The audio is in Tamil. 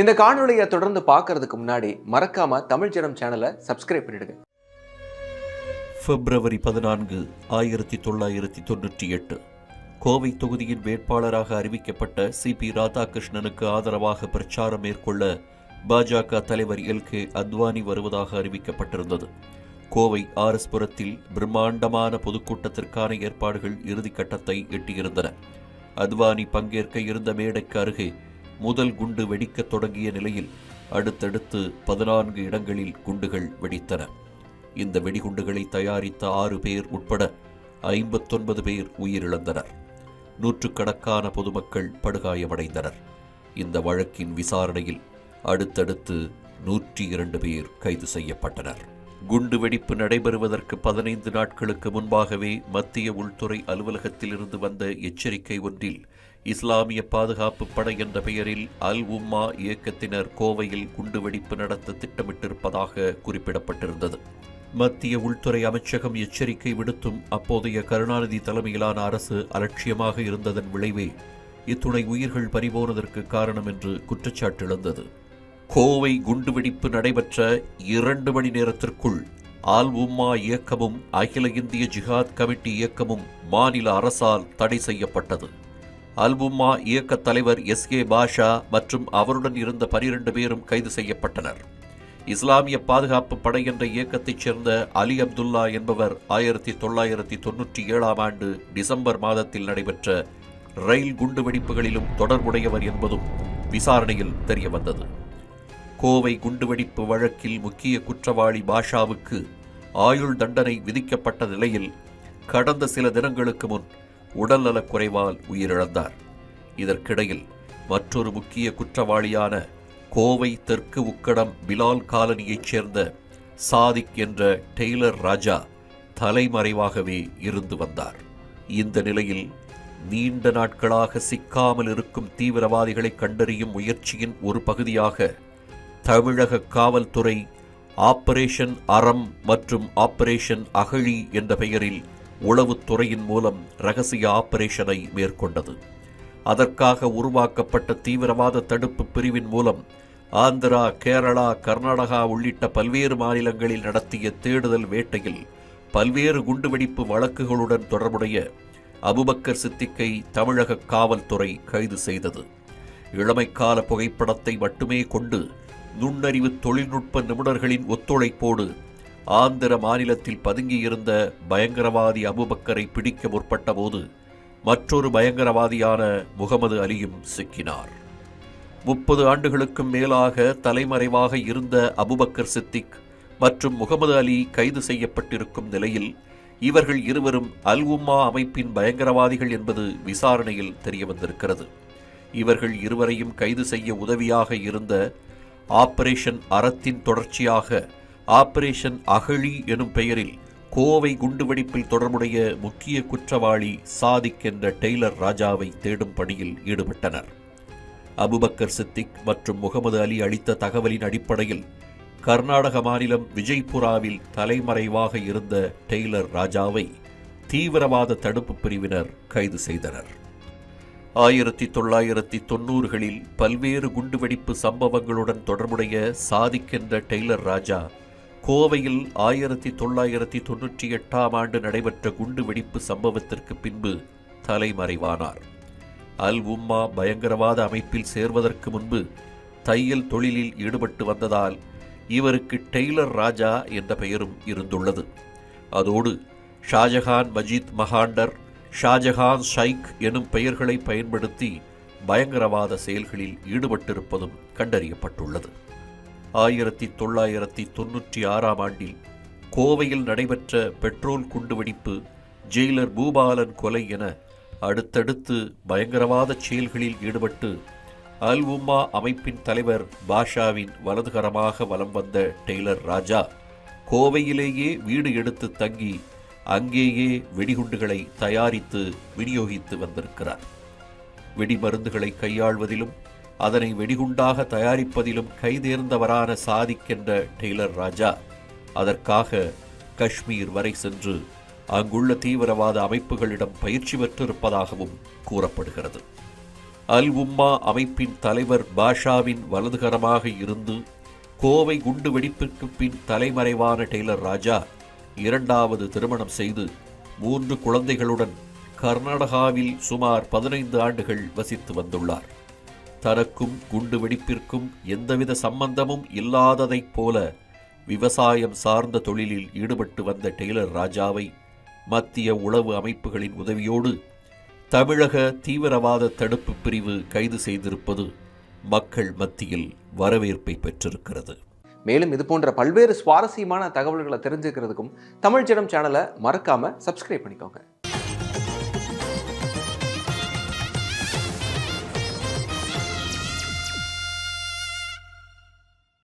இந்த காணொலியை தொடர்ந்து பார்க்கறதுக்கு முன்னாடி மறக்காம தமிழ் ஜனம் சேனலை சப்ஸ்கிரைப் பண்ணிடுங்க. பிப்ரவரி 14, 1998 கோவை தொகுதியின் வேட்பாளராக அறிவிக்கப்பட்ட சிபி ராதாகிருஷ்ணனுக்கு ஆதரவாக பிரச்சாரம் மேற்கொள்ள பாஜக தலைவர் எல்.கே. அத்வானி வருவதாக அறிவிக்கப்பட்டிருந்தது. கோவை ஆர்எஸ்புரத்தில் பிரம்மாண்டமான பொதுக்கூட்டத்திற்கான ஏற்பாடுகள் இறுதிக்கட்டத்தை எட்டியிருந்தன. அத்வானி பங்கேற்க இருந்த மேடைக்கு அருகே முதல் குண்டு வெடிக்கத் தொடங்கிய நிலையில் அடுத்தடுத்து 14 இடங்களில் குண்டுகள் வெடித்தன. இந்த வெடிகுண்டுகளை தயாரித்த 6 பேர் உட்பட 59 பேர் உயிரிழந்தனர். நூற்றுக்கணக்கான பொதுமக்கள் படுகாயமடைந்தனர். இந்த வழக்கின் விசாரணையில் அடுத்தடுத்து 102 பேர் கைது செய்யப்பட்டனர். குண்டுவெடிப்பு நடைபெறுவதற்கு 15 நாட்களுக்கு முன்பாகவே மத்திய உள்துறை அலுவலகத்திலிருந்து வந்த எச்சரிக்கை ஒன்றில் இஸ்லாமிய பாதுகாப்பு படை என்ற பெயரில் அல் உம்மா இயக்கத்தினர் கோவையில் குண்டுவெடிப்பு நடத்த திட்டமிட்டிருப்பதாக குறிப்பிடப்பட்டிருந்தது. மத்திய உள்துறை அமைச்சகம் எச்சரிக்கை விடுத்தும் அப்போதைய கருணாநிதி தலைமையிலான அரசு அலட்சியமாக இருந்ததன் விளைவே இத்துணை உயிர்கள் பறிபோனதற்கு காரணம் என்று குற்றச்சாட்டு எழுந்தது. கோவை குண்டுவெடிப்பு நடைபெற்ற 2 மணி நேரத்திற்குள் அல் உம்மா இயக்கமும் அகில இந்திய ஜிஹாத் கமிட்டி இயக்கமும் மாநில அரசால் தடை செய்யப்பட்டது. அல் உம்மா இயக்க தலைவர் எஸ்.ஏ. பாஷா மற்றும் அவருடன் இருந்த 12 பேரும் கைது செய்யப்பட்டனர். இஸ்லாமிய பாதுகாப்பு படை என்ற இயக்கத்தைச் சேர்ந்த அலி அப்துல்லா என்பவர் 1997 ஆண்டு டிசம்பர் மாதத்தில் நடைபெற்ற ரயில் குண்டுவெடிப்புகளிலும் தொடர்புடையவர் என்பதும் விசாரணையில் தெரியவந்தது. கோவை குண்டுவெடிப்பு வழக்கில் முக்கிய குற்றவாளி பாஷாவுக்கு ஆயுள் தண்டனை விதிக்கப்பட்ட நிலையில் கடந்த சில தினங்களுக்கு முன் உடல்நலக் குறைவால் உயிரிழந்தார். இதற்கிடையில் மற்றொரு முக்கிய குற்றவாளியான கோவை தெற்கு உக்கடம் பிலால் காலனியைச் சேர்ந்த சாதிக் என்ற டெய்லர் ராஜா தலைமறைவாகவே இருந்து வந்தார். இந்த நிலையில் நீண்ட நாட்களாக சிக்காமல் இருக்கும் தீவிரவாதிகளை கண்டறியும் முயற்சியின் ஒரு பகுதியாக தமிழக காவல்துறை ஆபரேஷன் அறம் மற்றும் ஆபரேஷன் அகழி என்ற பெயரில் உளவுத்துறையின் மூலம் ரகசிய ஆபரேஷனை மேற்கொண்டது. அதற்காக உருவாக்கப்பட்ட தீவிரவாத தடுப்பு பிரிவின் மூலம் ஆந்திரா, கேரளா, கர்நாடகா உள்ளிட்ட பல்வேறு மாநிலங்களில் நடத்திய தேடுதல் வேட்டையில் பல்வேறு குண்டுவெடிப்பு வழக்குகளுடன் தொடர்புடைய அபுபக்கர் சித்திக்கை தமிழக காவல்துறை கைது செய்தது. இளமைக்கால புகைப்படத்தை மட்டுமே கொண்டு நுண்ணறிவு தொழில்நுட்ப நிபுணர்களின் ஒத்துழைப்போடு ஆந்திர மாநிலத்தில் பதுங்கியிருந்த பயங்கரவாதி அபுபக்கரை பிடிக்க முற்பட்ட போது மற்றொரு பயங்கரவாதியான முகமது அலியும் சிக்கினார். 30 ஆண்டுகளுக்கும் மேலாக தலைமறைவாக இருந்த அபுபக்கர் சித்திக் மற்றும் முகமது அலி கைது செய்யப்பட்டிருக்கும் நிலையில் இவர்கள் இருவரும் அல் உம்மா அமைப்பின் பயங்கரவாதிகள் என்பது விசாரணையில் தெரியவந்திருக்கிறது. இவர்கள் இருவரையும் கைது செய்ய உதவியாக இருந்த ஆபரேஷன் அறத்தின் தொடர்ச்சியாக ஆபரேஷன் அகழி எனும் பெயரில் கோவை குண்டுவெடிப்பில் தொடர்புடைய முக்கிய குற்றவாளி சாதிக் என்ற டெய்லர் ராஜாவை தேடும் பணியில் ஈடுபட்டனர். அபுபக்கர் சித்திக் மற்றும் முகமது அலி அளித்த தகவலின் அடிப்படையில் கர்நாடக மாநிலம் விஜய்புராவில் தலைமறைவாக இருந்த டெய்லர் ராஜாவை தீவிரவாத தடுப்பு பிரிவினர் கைது செய்தனர். 1990களில் பல்வேறு குண்டுவெடிப்பு சம்பவங்களுடன் தொடர்புடைய சாதிக் என்ற டெய்லர் ராஜா கோவையில் 1998 ஆண்டு நடைபெற்ற குண்டுவெடிப்பு சம்பவத்திற்கு பின்பு தலைமறைவானார். அல் உம்மா பயங்கரவாத அமைப்பில் சேர்வதற்கு முன்பு தையல் தொழிலில் ஈடுபட்டு வந்ததால் இவருக்கு டெய்லர் ராஜா என்ற பெயரும் இருந்துள்ளது. அதோடு ஷாஜஹான் மஜீத் மகாண்டர், ஷாஜஹான் ஷைக் எனும் பெயர்களை பயன்படுத்தி பயங்கரவாத செயல்களில் ஈடுபட்டிருப்பதும் கண்டறியப்பட்டுள்ளது. 1996 ஆண்டில் கோவையில் நடைபெற்ற பெட்ரோல் குண்டுவெடிப்பு, ஜெயிலர் பூபாலன் கொலை என அடுத்தடுத்து பயங்கரவாத செயல்களில் ஈடுபட்டு அல் உம்மா அமைப்பின் தலைவர் பாஷாவின் வலதுகரமாக வலம் வந்த டெய்லர் ராஜா கோவையிலேயே வீடு எடுத்து தங்கி அங்கேயே வெடிகுண்டுகளை தயாரித்து விநியோகித்து வந்திருக்கிறார். வெடிமருந்துகளை கையாள்வதிலும் அதனை வெடிகுண்டாக தயாரிப்பதிலும் கைதேர்ந்தவரான சாதிக் என்ற டெய்லர் ராஜா அதற்காக காஷ்மீர் வரை சென்று அங்குள்ள தீவிரவாத அமைப்புகளிடம் பயிற்சி பெற்றிருப்பதாகவும் கூறப்படுகிறது. அல் உம்மா அமைப்பின் தலைவர் பாஷாவின் வலதுகரமாக இருந்து கோவை குண்டுவெடிப்பிற்கு பின் தலைமறைவான டெய்லர் ராஜா இரண்டாவது திருமணம் செய்து 3 குழந்தைகளுடன் கர்நாடகாவில் சுமார் 15 ஆண்டுகள் வசித்து வந்துள்ளார். தனக்கும் குண்டுவெடிப்பிற்கும் எந்தவித சம்பந்தமும் இல்லாததைப் போல விவசாயம் சார்ந்த தொழிலில் ஈடுபட்டு வந்த டெய்லர் ராஜாவை மத்திய உளவு அமைப்புகளின் உதவியோடு தமிழக தீவிரவாத தடுப்பு பிரிவு கைது செய்திருப்பது மக்கள் மத்தியில் வரவேற்பை பெற்றிருக்கிறது. மேலும் இது போன்ற பல்வேறு சுவாரஸ்யமான தகவல்களை தெரிஞ்சுக்கிறதுக்கும் தமிழ் ஜனம் சேனலை மறக்காம சப்ஸ்கிரைப் பண்ணிக்கோங்க.